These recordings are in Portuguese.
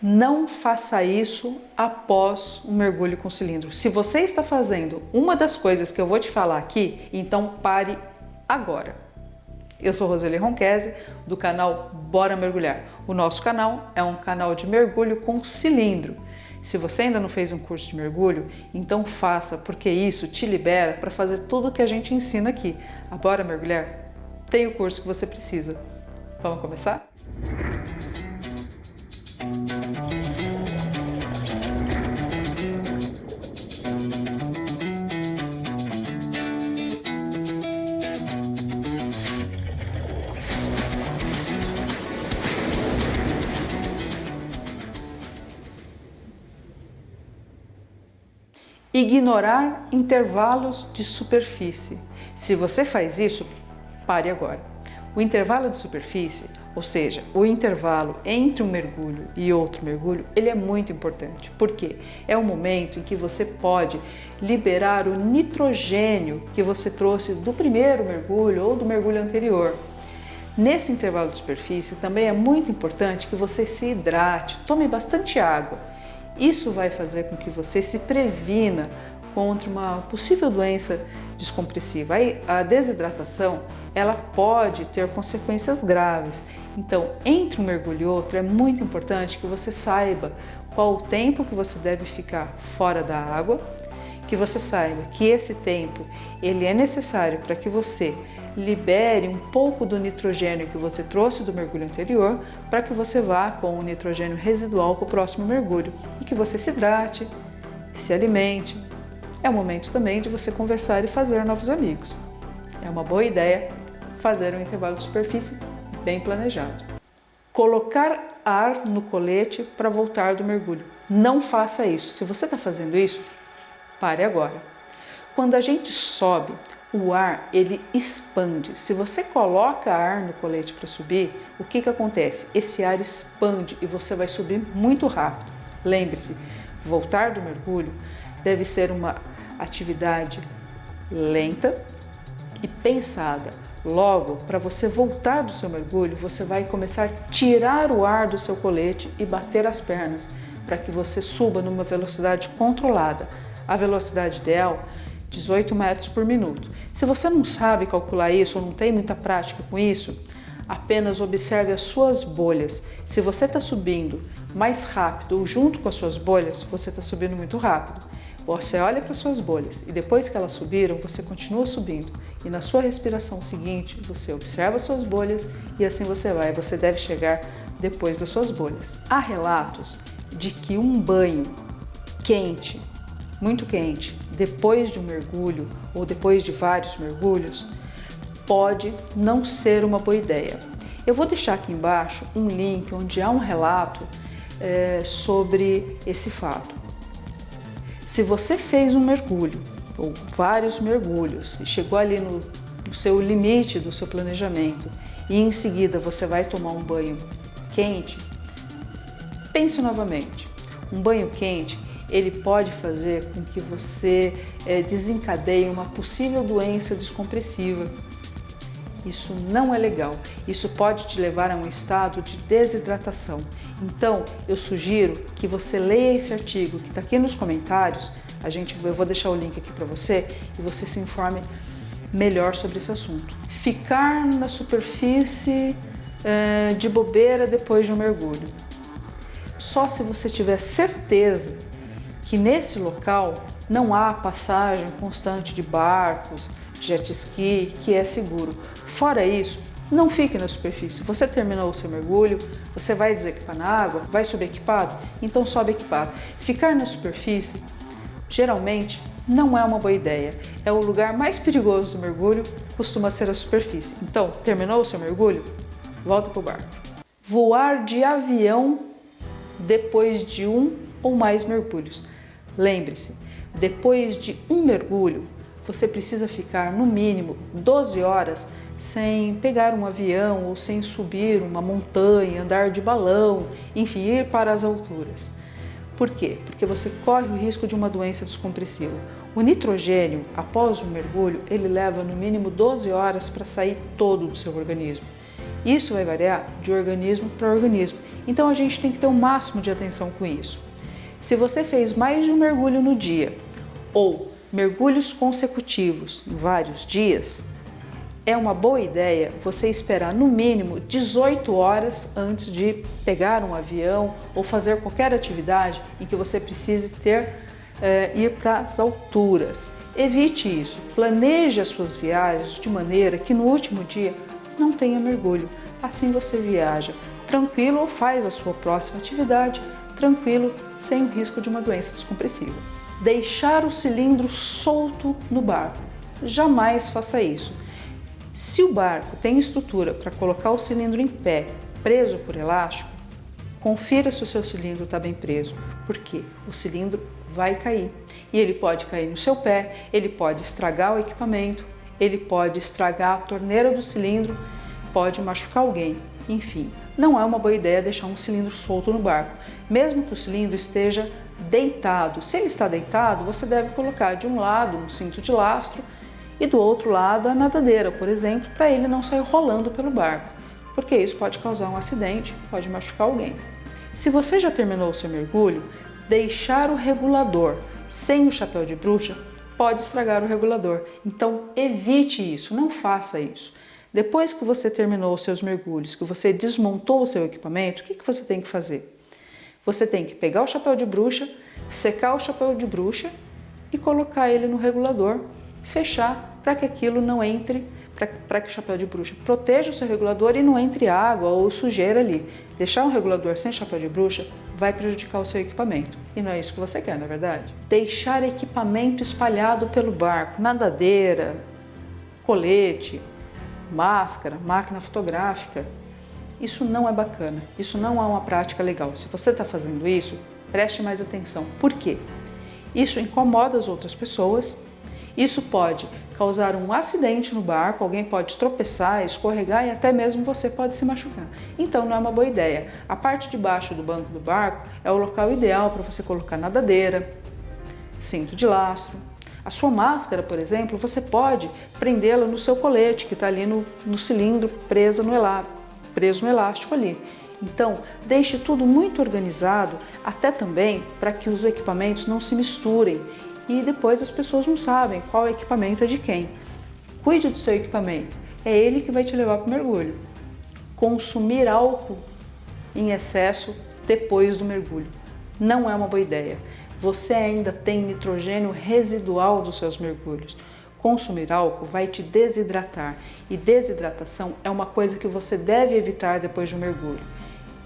Não faça isso após um mergulho com cilindro. Se você está fazendo uma das coisas que eu vou te falar aqui, então pare agora. Eu sou Roseli Ronquese, do canal Bora Mergulhar. O nosso canal é um canal de mergulho com cilindro. Se você ainda não fez um curso de mergulho, então faça, porque isso te libera para fazer tudo o que a gente ensina aqui. A Bora Mergulhar tem o curso que você precisa. Vamos começar? Ignorar intervalos de superfície. Se você faz isso, pare agora. O intervalo de superfície, ou seja, o intervalo entre um mergulho e outro mergulho, ele é muito importante. Por quê? É o momento em que você pode liberar o nitrogênio que você trouxe do primeiro mergulho ou do mergulho anterior. Nesse intervalo de superfície também é muito importante que você se hidrate, tome bastante água. Isso vai fazer com que você se previna contra uma possível doença descompressiva. A desidratação, ela pode ter consequências graves. Então, entre um mergulho e outro, é muito importante que você saiba qual o tempo que você deve ficar fora da água, que você saiba que esse tempo ele é necessário para que você libere um pouco do nitrogênio que você trouxe do mergulho anterior, para que você vá com o nitrogênio residual para o próximo mergulho e que você se hidrate, se alimente. É o momento também de você conversar e fazer novos amigos. É uma boa ideia fazer um intervalo de superfície bem planejado. Colocar ar no colete para voltar do mergulho. Não faça isso. Se você está fazendo isso, pare agora. Quando a gente sobe, o ar ele expande. Se você coloca ar no colete para subir, o que acontece? Esse ar expande e você vai subir muito rápido. Lembre-se, voltar do mergulho deve ser uma atividade lenta e pensada. Logo, para você voltar do seu mergulho, você vai começar a tirar o ar do seu colete e bater as pernas, para que você suba numa velocidade controlada. A velocidade ideal, 18 metros por minuto. Se você não sabe calcular isso ou não tem muita prática com isso, apenas observe as suas bolhas. Se você está subindo mais rápido ou junto com as suas bolhas, você está subindo muito rápido. Você olha para as suas bolhas e depois que elas subiram, você continua subindo. E na sua respiração seguinte, você observa as suas bolhas e assim você vai. Você deve chegar depois das suas bolhas. Há relatos de que um banho quente, muito quente, depois de um mergulho ou depois de vários mergulhos, pode não ser uma boa ideia. Eu vou deixar aqui embaixo um link onde há um relato sobre esse fato. Se você fez um mergulho ou vários mergulhos e chegou ali no seu limite do seu planejamento e em seguida você vai tomar um banho quente, pense novamente. Um banho quente ele pode fazer com que você desencadeie uma possível doença descompressiva. Isso não é legal. Isso pode te levar a um estado de desidratação. Então, eu sugiro que você leia esse artigo que está aqui nos comentários. Eu vou deixar o link aqui para você e você se informe melhor sobre esse assunto. Ficar na superfície de bobeira depois de um mergulho. Só se você tiver certeza que nesse local não há passagem constante de barcos, jet ski, que é seguro. Fora isso, não fique na superfície. Você terminou o seu mergulho, você vai desequipar na água, vai subir equipado? Então sobe equipado. Ficar na superfície, geralmente, não é uma boa ideia. É o lugar mais perigoso do mergulho, costuma ser a superfície. Então, terminou o seu mergulho? Volta para o barco. Voar de avião depois de um ou mais mergulhos. Lembre-se, depois de um mergulho, você precisa ficar no mínimo 12 horas sem pegar um avião ou sem subir uma montanha, andar de balão, enfim, ir para as alturas. Por quê? Porque você corre o risco de uma doença descompressiva. O nitrogênio, após o mergulho, ele leva no mínimo 12 horas para sair todo do seu organismo. Isso vai variar de organismo para organismo Então a gente tem que ter o máximo de atenção com isso. Se você fez mais de um mergulho no dia ou mergulhos consecutivos em vários dias, é uma boa ideia você esperar no mínimo 18 horas antes de pegar um avião ou fazer qualquer atividade em que você precise ir para as alturas. Evite isso, planeje as suas viagens de maneira que no último dia não tenha mergulho. Assim você viaja tranquilo ou faz a sua próxima atividade tranquilo, sem o risco de uma doença descompressiva. Deixar o cilindro solto no barco. Jamais faça isso. Se o barco tem estrutura para colocar o cilindro em pé, preso por elástico, confira se o seu cilindro está bem preso, porque o cilindro vai cair. E ele pode cair no seu pé, ele pode estragar o equipamento, ele pode estragar a torneira do cilindro, pode machucar alguém. Enfim, não é uma boa ideia deixar um cilindro solto no barco, mesmo que o cilindro esteja deitado. Se ele está deitado, você deve colocar de um lado um cinto de lastro e do outro lado a nadadeira, por exemplo, para ele não sair rolando pelo barco, porque isso pode causar um acidente, pode machucar alguém. Se você já terminou o seu mergulho, deixar o regulador sem o chapéu de bruxa pode estragar o regulador. Então evite isso, não faça isso. Depois que você terminou os seus mergulhos, que você desmontou o seu equipamento, o que você tem que fazer? Você tem que pegar o chapéu de bruxa, secar o chapéu de bruxa e colocar ele no regulador, fechar para que aquilo não entre, para que o chapéu de bruxa proteja o seu regulador e não entre água ou sujeira ali. Deixar um regulador sem chapéu de bruxa vai prejudicar o seu equipamento. E não é isso que você quer, na verdade? Deixar equipamento espalhado pelo barco, nadadeira, colete, máscara, máquina fotográfica. Isso não é bacana, isso não é uma prática legal. Se você está fazendo isso, preste mais atenção. Por quê? Isso incomoda as outras pessoas, isso pode causar um acidente no barco, alguém pode tropeçar, escorregar e até mesmo você pode se machucar. Então não é uma boa ideia. A parte de baixo do banco do barco é o local ideal para você colocar nadadeira, cinto de lastro. A sua máscara, por exemplo, você pode prendê-la no seu colete, que está ali no cilindro, preso no elástico ali. Então, deixe tudo muito organizado, até também para que os equipamentos não se misturem e depois as pessoas não sabem qual equipamento é de quem. Cuide do seu equipamento, é ele que vai te levar para o mergulho. Consumir álcool em excesso depois do mergulho não é uma boa ideia. Você ainda tem nitrogênio residual dos seus mergulhos. Consumir álcool vai te desidratar e desidratação é uma coisa que você deve evitar depois de um mergulho.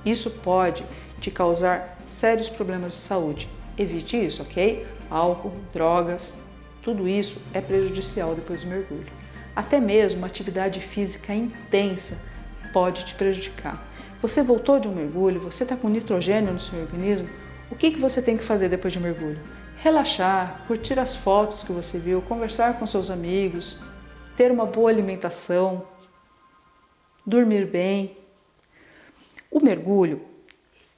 Isso pode te causar sérios problemas de saúde. Evite isso, ok? Álcool, drogas, tudo isso é prejudicial depois do mergulho. Até mesmo uma atividade física intensa pode te prejudicar. Você voltou de um mergulho, você está com nitrogênio no seu organismo, o que você tem que fazer depois de um mergulho? Relaxar, curtir as fotos que você viu, conversar com seus amigos, ter uma boa alimentação, dormir bem. O mergulho,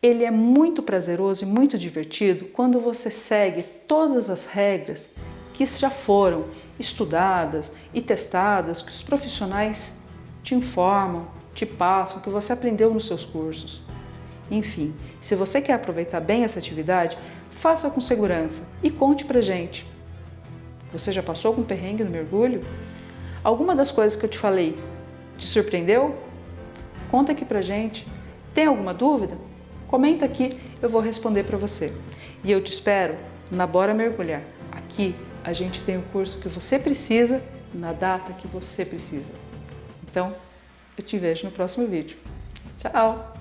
ele é muito prazeroso e muito divertido quando você segue todas as regras que já foram estudadas e testadas, que os profissionais te informam, te passam, que você aprendeu nos seus cursos. Enfim, se você quer aproveitar bem essa atividade, faça com segurança e conte pra gente. Você já passou com perrengue no mergulho? Alguma das coisas que eu te falei te surpreendeu? Conta aqui pra gente. Tem alguma dúvida? Comenta aqui, eu vou responder para você. E eu te espero na Bora Mergulhar. Aqui a gente tem o curso que você precisa, na data que você precisa. Então, eu te vejo no próximo vídeo. Tchau!